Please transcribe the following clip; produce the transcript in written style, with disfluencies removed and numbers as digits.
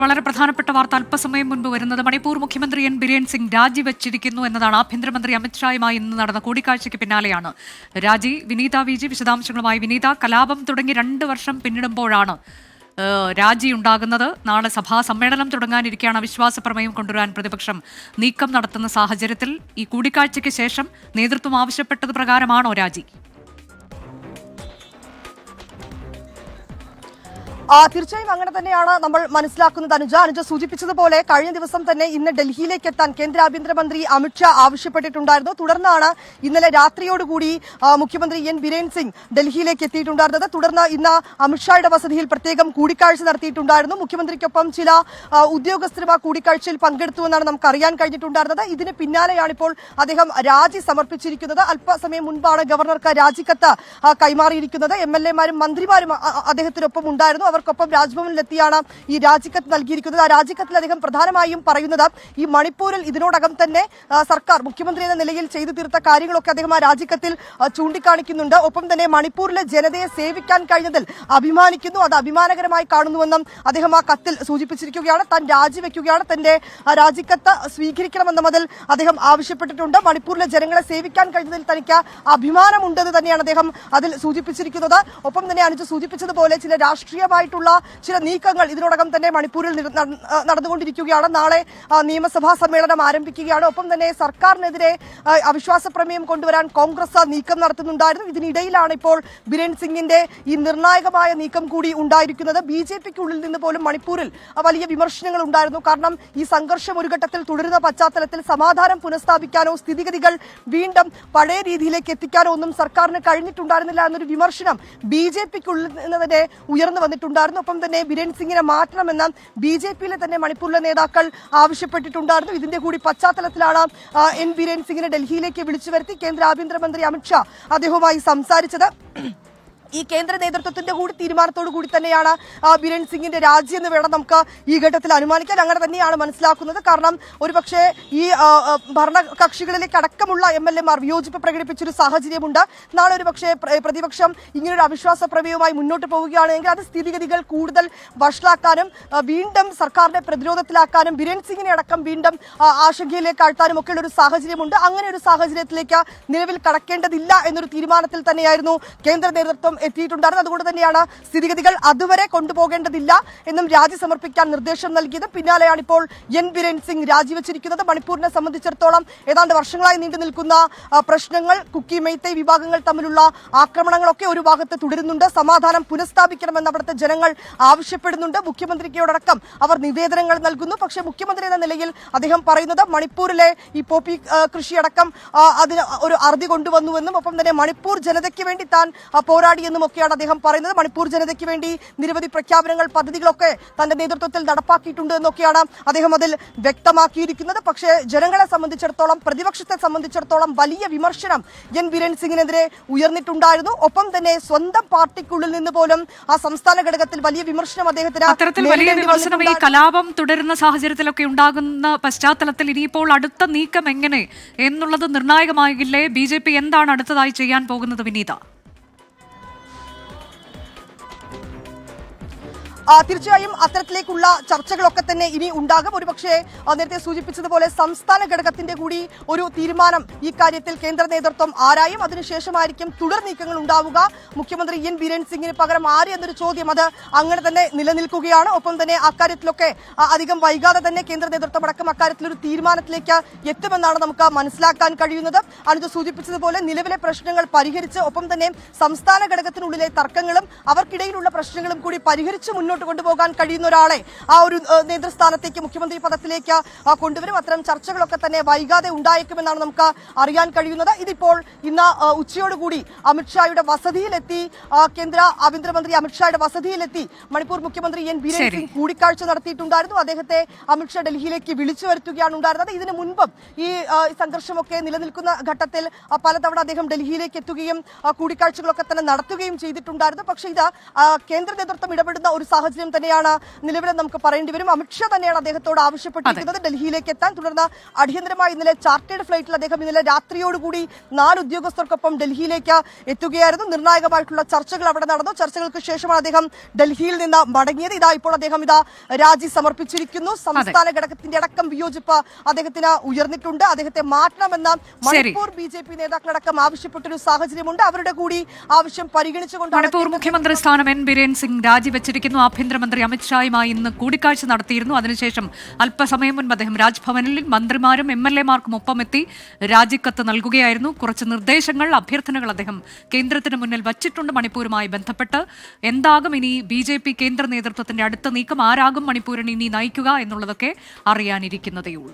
വളരെ പ്രധാനപ്പെട്ട വാർത്ത അല്പസമയം മുൻപ് വരുന്നത് മണിപ്പൂർ മുഖ്യമന്ത്രി എൻ ബിരേൻ സിംഗ് രാജിവെച്ചിരിക്കുന്നു എന്നതാണ്. ആഭ്യന്തരമന്ത്രി അമിത്ഷായുമായി ഇന്ന് നടന്ന കൂടിക്കാഴ്ചയ്ക്ക് പിന്നാലെയാണ് രാജി. വിനീത വി ജി വിശദാംശങ്ങളുമായി. വിനീത, കലാപം തുടങ്ങി 2 വർഷം പിന്നിടുമ്പോഴാണ് രാജി ഉണ്ടാകുന്നത്. നാളെ സഭാ സമ്മേളനം തുടങ്ങാനിരിക്കെയാണ് അവിശ്വാസ പ്രമേയം കൊണ്ടുവരാൻ പ്രതിപക്ഷം നീക്കം നടത്തുന്ന സാഹചര്യത്തിൽ ഈ കൂടിക്കാഴ്ചയ്ക്ക് ശേഷം നേതൃത്വം ആവശ്യപ്പെട്ടത് പ്രകാരമാണോ രാജി? തീർച്ചയായും അങ്ങനെ തന്നെയാണ് നമ്മൾ മനസ്സിലാക്കുന്നത്. അനുജ സൂചിപ്പിച്ചതുപോലെ കഴിഞ്ഞ ദിവസം തന്നെ ഇന്ന് ഡൽഹിയിലേക്ക് എത്താൻ കേന്ദ്ര ആഭ്യന്തരമന്ത്രി അമിത്ഷാ ആവശ്യപ്പെട്ടിട്ടുണ്ടായിരുന്നു. തുടർന്നാണ് ഇന്നലെ രാത്രിയോടുകൂടി മുഖ്യമന്ത്രി എൻ ബിരേൻ സിംഗ് ഡൽഹിയിലേക്ക് എത്തിയിട്ടുണ്ടായിരുന്നത്. തുടർന്ന് ഇന്ന് അമിത്ഷായുടെ വസതിയിൽ പ്രത്യേകം കൂടിക്കാഴ്ച നടത്തിയിട്ടുണ്ടായിരുന്നു. മുഖ്യമന്ത്രിക്കൊപ്പം ചില ഉദ്യോഗസ്ഥരും ആ കൂടിക്കാഴ്ചയിൽ പങ്കെടുത്തുവെന്നാണ് നമുക്ക് അറിയാൻ കഴിഞ്ഞിട്ടുണ്ടായിരുന്നത്. ഇതിന് പിന്നാലെയാണ് ഇപ്പോൾ അദ്ദേഹം രാജി സമർപ്പിച്ചിരിക്കുന്നത്. അല്പസമയം മുൻപാണ് ഗവർണർക്ക് രാജിക്കത്ത് കൈമാറിയിരിക്കുന്നത്. MLA മാരും മന്ത്രിമാരും അദ്ദേഹത്തിനൊപ്പം ഉണ്ടായിരുന്നു. അവർക്കൊപ്പം രാജ്ഭവനിലെത്തിയാണ് ഈ രാജിക്കത്ത് നൽകിയിരിക്കുന്നത്. ആ രാജിക്കത്തിൽ അദ്ദേഹം പ്രധാനമായും പറയുന്നത് ഈ മണിപ്പൂരിൽ ഇതിനോടകം തന്നെ സർക്കാർ മുഖ്യമന്ത്രി എന്ന നിലയിൽ ചെയ്തു തീർത്ത കാര്യങ്ങളൊക്കെ അദ്ദേഹം ആ രാജിക്കത്തിൽ ചൂണ്ടിക്കാണിക്കുന്നുണ്ട്. ഒപ്പം തന്നെ മണിപ്പൂരിലെ ജനതയെ സേവിക്കാൻ കഴിഞ്ഞതിൽ അഭിമാനിക്കുന്നു, അത് അഭിമാനകരമായി കാണുന്നുവെന്നും അദ്ദേഹം ആ കത്തിൽ സൂചിപ്പിച്ചിരിക്കുകയാണ്. താൻ രാജിവെക്കുകയാണ്, തന്റെ രാജിക്കത്ത് സ്വീകരിക്കണമെന്നും അതിൽ അദ്ദേഹം ആവശ്യപ്പെട്ടിട്ടുണ്ട്. മണിപ്പൂരിലെ ജനങ്ങളെ സേവിക്കാൻ കഴിഞ്ഞതിൽ തനിക്ക് അഭിമാനമുണ്ടെന്ന് തന്നെയാണ് അദ്ദേഹം അതിൽ സൂചിപ്പിച്ചിരിക്കുന്നത്. ഒപ്പം തന്നെ അനുജ സൂചിപ്പിച്ചതുപോലെ ചില രാഷ്ട്രീയമായിട്ടുള്ള ചില നീക്കങ്ങൾ ഇതിനോടകം തന്നെ മണിപ്പൂരിൽ നടന്നുകൊണ്ടിരിക്കുകയാണ്. നാളെ നിയമസഭാ സമ്മേളനം ആരംഭിക്കുകയാണ്. ഒപ്പം തന്നെ സർക്കാരിനെതിരെ അവിശ്വാസ പ്രമേയം കൊണ്ടുവരാൻ കോൺഗ്രസ് നീക്കം നടത്തുന്നുണ്ടായിരുന്നു. ഇതിനിടയിലാണ് ഇപ്പോൾ ബിരേൻ സിംഗിന്റെ ഈ നിർണായകമായ നീക്കം കൂടി ഉണ്ടായിരിക്കുന്നത്. BJPക്കുള്ളിൽ നിന്ന് പോലും മണിപ്പൂരിൽ വലിയ വിമർശനങ്ങൾ ഉണ്ടായിരുന്നു. കാരണം ഈ സംഘർഷം ഒരു ഘട്ടത്തിൽ തുടരുന്ന പശ്ചാത്തലത്തിൽ സമാധാനം പുനഃസ്ഥാപിക്കാനോ സ്ഥിതിഗതികൾ വീണ്ടും പഴയ രീതിയിലേക്ക് എത്തിക്കാനോ ഒന്നും സർക്കാരിന് കഴിഞ്ഞിട്ടുണ്ടായിരുന്നില്ല എന്നൊരു വിമർശനം BJPക്കുള്ളിൽ നിന്ന് തന്നെ ഉയർന്നു വന്നിട്ടുണ്ടായിരുന്നു. ഒപ്പം തന്നെ ബിരേൻ സിംഗിനെ മാറ്റണമെന്ന് BJPയിലെ തന്നെ മണിപ്പൂരിലെ നേതാക്കൾ ആവശ്യപ്പെട്ടിട്ടുണ്ടായിരുന്നു. ഇതിന്റെ കൂടി പശ്ചാത്തലത്തിലാണ് എൻ ബിരേൻ സിംഗിനെ ഡൽഹിയിലേക്ക് വിളിച്ചു വരുത്തി കേന്ദ്ര ആഭ്യന്തരമന്ത്രി അമിത്ഷാ അദ്ദേഹവുമായി സംസാരിച്ചത്. ഈ കേന്ദ്ര നേതൃത്വത്തിന്റെ കൂടി തീരുമാനത്തോടു കൂടി തന്നെയാണ് ബിരേൻ സിംഗിന്റെ രാജി എന്ന് വേണം നമുക്ക് ഈ ഘട്ടത്തിൽ അനുമാനിക്കാൻ. അങ്ങനെ തന്നെയാണ് മനസ്സിലാക്കുന്നത്. കാരണം ഒരുപക്ഷെ ഈ ഭരണകക്ഷികളിലേക്ക് അടക്കമുള്ള MLA മാർ വിയോജിപ്പ് പ്രകടിപ്പിച്ചൊരു സാഹചര്യമുണ്ട്. നാളെ ഒരുപക്ഷെ പ്രതിപക്ഷം ഇങ്ങനൊരു അവിശ്വാസ പ്രമേയവുമായി മുന്നോട്ട് പോവുകയാണെങ്കിൽ അത് സ്ഥിതിഗതികൾ കൂടുതൽ വഷളാക്കാനും വീണ്ടും സർക്കാരിനെ പ്രതിരോധത്തിലാക്കാനും ബിരേൻ സിംഗിനെ അടക്കം വീണ്ടും ആശങ്കയിലേക്ക് ആഴ്ത്താനും ഒക്കെയുള്ള ഒരു സാഹചര്യമുണ്ട്. അങ്ങനെ ഒരു സാഹചര്യത്തിലേക്ക് നിലവിൽ കടക്കേണ്ടതില്ല എന്നൊരു തീരുമാനത്തിൽ തന്നെയായിരുന്നു കേന്ദ്ര നേതൃത്വം എത്തിയിട്ടുണ്ടായിരുന്നു. അതുകൊണ്ട് തന്നെയാണ് സ്ഥിതിഗതികൾ അതുവരെ കൊണ്ടുപോകേണ്ടതില്ല എന്നും രാജി സമർപ്പിക്കാൻ നിർദ്ദേശം നൽകിയത്. പിന്നാലെയാണ് ഇപ്പോൾ എൻ ബിരേൻ സിംഗ് രാജിവെച്ചിരിക്കുന്നത്. മണിപ്പൂരിനെ സംബന്ധിച്ചിടത്തോളം ഏതാണ്ട് വർഷങ്ങളായി നീണ്ടു നിൽക്കുന്ന പ്രശ്നങ്ങൾ, കുക്കി മെയ്തൈ വിഭാഗങ്ങൾ തമ്മിലുള്ള ആക്രമണങ്ങളൊക്കെ ഒരു ഭാഗത്ത് തുടരുന്നുണ്ട്. സമാധാനം പുനഃസ്ഥാപിക്കണമെന്ന് അവിടുത്തെ ജനങ്ങൾ ആവശ്യപ്പെടുന്നുണ്ട്. മുഖ്യമന്ത്രിയോടക്കം അവർ നിവേദനങ്ങൾ നൽകുന്നു. പക്ഷേ മുഖ്യമന്ത്രി എന്ന നിലയിൽ അദ്ദേഹം പറയുന്നത് മണിപ്പൂരിലെ ഈ പോപ്പി കൃഷിയടക്കം അതിന് ഒരു അറുതി കൊണ്ടുവന്നുവെന്നും ഒപ്പം തന്നെ മണിപ്പൂർ ജനതയ്ക്ക് വേണ്ടി താൻ പോരാടി എന്നുമൊക്കെയാണ് അദ്ദേഹം പറയുന്നത്. മണിപ്പൂർ ജനതയ്ക്ക് വേണ്ടി നിരവധി പ്രഖ്യാപനങ്ങൾ, പദ്ധതികളൊക്കെ തന്റെ നേതൃത്വത്തിൽ നടപ്പാക്കിയിട്ടുണ്ട് എന്നൊക്കെയാണ് അദ്ദേഹം അതിൽ വ്യക്തമാക്കിയിരിക്കുന്നത്. പക്ഷേ ജനങ്ങളെ സംബന്ധിച്ചിടത്തോളം, പ്രതിപക്ഷത്തെ സംബന്ധിച്ചിടത്തോളം വലിയ വിമർശനം എൻ ബിരേൻ സിംഗിനെതിരെ ഉയർന്നിട്ടുണ്ടായിരുന്നു. ഒപ്പം തന്നെ സ്വന്തം പാർട്ടിക്കുള്ളിൽ നിന്ന് പോലും ആ സംസ്ഥാന ഘടകത്തിൽ വലിയ വിമർശനം അദ്ദേഹത്തിന് അത്തരത്തിൽ വലിയ വിമർശനം ഈ കലാപം തുടരുന്ന സാഹചര്യത്തിലൊക്കെ ഉണ്ടാകുന്ന പശ്ചാത്തലത്തിൽ ഇനിയിപ്പോൾ അടുത്ത നീക്കം എങ്ങനെ എന്നുള്ളത് നിർണായകമാകില്ലേ? BJP എന്താണ് അടുത്തതായി ചെയ്യാൻ പോകുന്നത് വിനീത? തീർച്ചയായും അത്തരത്തിലേക്കുള്ള ചർച്ചകളൊക്കെ തന്നെ ഇനി ഉണ്ടാകും. ഒരുപക്ഷെ നേരത്തെ സൂചിപ്പിച്ചതുപോലെ സംസ്ഥാന ഘടകത്തിന്റെ കൂടി ഒരു തീരുമാനം ഈ കാര്യത്തിൽ കേന്ദ്ര നേതൃത്വം ആരായും. അതിനുശേഷമായിരിക്കും തുടർ നീക്കങ്ങൾ ഉണ്ടാവുക. മുഖ്യമന്ത്രി എൻ ബിരേൻ സിംഗിന് പകരം ആര് എന്നൊരു ചോദ്യം അത് അങ്ങനെ തന്നെ നിലനിൽക്കുകയാണ്. ഒപ്പം തന്നെ അക്കാര്യത്തിലൊക്കെ അധികം വൈകാതെ തന്നെ കേന്ദ്ര നേതൃത്വം അടക്കം അക്കാര്യത്തിലൊരു തീരുമാനത്തിലേക്ക് എത്തുമെന്നാണ് നമുക്ക് മനസ്സിലാക്കാൻ കഴിയുന്നത്. അനുജ സൂചിപ്പിച്ചതുപോലെ നിലവിലെ പ്രശ്നങ്ങൾ പരിഹരിച്ച് ഒപ്പം തന്നെ സംസ്ഥാന ഘടകത്തിനുള്ളിലെ തർക്കങ്ങളും അവർക്കിടയിലുള്ള പ്രശ്നങ്ങളും കൂടി പരിഹരിച്ച് മുന്നോട്ട് കൊണ്ടുപോകാൻ കഴിയുന്ന ഒരാളെ ആ ഒരു നേതൃസ്ഥാനത്തേക്ക്, മുഖ്യമന്ത്രി പദത്തിലേക്ക് കൊണ്ടുവരും. അത്തരം ചർച്ചകളൊക്കെ തന്നെ വൈകാതെ ഉണ്ടായേക്കുമെന്നാണ് നമുക്ക് അറിയാൻ കഴിയുന്നത്. ഇതിപ്പോൾ ഇന്ന് ഉച്ചയോടുകൂടി അമിത്ഷായുടെ വസതിയിലെത്തി, കേന്ദ്ര ആഭ്യന്തരമന്ത്രി അമിത്ഷായുടെ വസതിയിലെത്തി മണിപ്പൂർ മുഖ്യമന്ത്രി എൻ ബിരേൻ സിംഗ് കൂടിക്കാഴ്ച നടത്തിയിട്ടുണ്ടായിരുന്നു. അദ്ദേഹത്തെ അമിത്ഷാ ഡൽഹിയിലേക്ക് വിളിച്ചു വരുത്തുകയാണ് ഉണ്ടായിരുന്നത്. ഇതിനു മുൻപും ഈ സംഘർഷമൊക്കെ നിലനിൽക്കുന്ന ഘട്ടത്തിൽ പലതവണ അദ്ദേഹം ഡൽഹിയിലേക്ക് എത്തുകയും കൂടിക്കാഴ്ചകളൊക്കെ തന്നെ നടത്തുകയും ചെയ്തിട്ടുണ്ടായിരുന്നു. പക്ഷേ ഇത് കേന്ദ്ര നേതൃത്വം ഇടപെടുന്ന ഒരു സാഹചര്യം തന്നെയാണ് നിലവിൽ നമുക്ക് പറയേണ്ടി വരും. അമിത്ഷാ തന്നെയാണ് അദ്ദേഹത്തോട് ആവശ്യപ്പെട്ടിരിക്കുന്നത് ഡൽഹിയിലേക്ക് എത്താൻ. തുടർന്ന് അടിയന്തരമായി ഇന്നലെ ചാർട്ടേഡ് ഫ്ലൈറ്റിൽ അദ്ദേഹം ഇന്നലെ രാത്രിയോടുകൂടി 4 ഉദ്യോഗസ്ഥർക്കൊപ്പം ഡൽഹിയിലേക്ക് എത്തുകയായിരുന്നു. നിർണായകമായിട്ടുള്ള ചർച്ചകൾ അവിടെ നടന്നു. ചർച്ചകൾക്ക് ശേഷമാണ് അദ്ദേഹം ഡൽഹിയിൽ നിന്ന് മടങ്ങിയത്. ഇപ്പോൾ അദ്ദേഹം രാജി സമർപ്പിച്ചിരിക്കുന്നു. സംസ്ഥാന ഘടകത്തിന്റെ അടക്കം വിയോജിപ്പ് അദ്ദേഹത്തിന് ഉയർന്നിട്ടുണ്ട്. അദ്ദേഹത്തെ മാറ്റണമെന്ന് മണിപ്പൂർ BJP നേതാക്കളടക്കം ആവശ്യപ്പെട്ടൊരു സാഹചര്യമുണ്ട്. അവരുടെ കൂടി ആവശ്യം പരിഗണിച്ചുകൊണ്ട് മണിപ്പൂർ മുഖ്യമന്ത്രി സ്ഥാനം എൻ ബിരേൻ സിംഗ് രാജിവെച്ചിരിക്കുന്നു. ആഭ്യന്തരമന്ത്രി അമിത്ഷായുമായി ഇന്ന് കൂടിക്കാഴ്ച നടത്തിയിരുന്നു. അതിനുശേഷം അല്പസമയം മുൻപ് അദ്ദേഹം രാജ്ഭവനിൽ മന്ത്രിമാരും MLA-മാർക്കും ഒപ്പമെത്തി രാജിക്കത്ത് നൽകുകയായിരുന്നു. കുറച്ച് നിർദ്ദേശങ്ങൾ, അഭ്യർത്ഥനകൾ അദ്ദേഹം കേന്ദ്രത്തിന് മുന്നിൽ വച്ചിട്ടുണ്ട് മണിപ്പൂരുമായി ബന്ധപ്പെട്ട്. എന്താകും ഇനി BJP കേന്ദ്ര നേതൃത്വത്തിന്റെ അടുത്ത നീക്കം, ആരാകും മണിപ്പൂരിനെ ഇനി നയിക്കുക എന്നുള്ളതൊക്കെ അറിയാനിരിക്കുന്നതേയുള്ളൂ.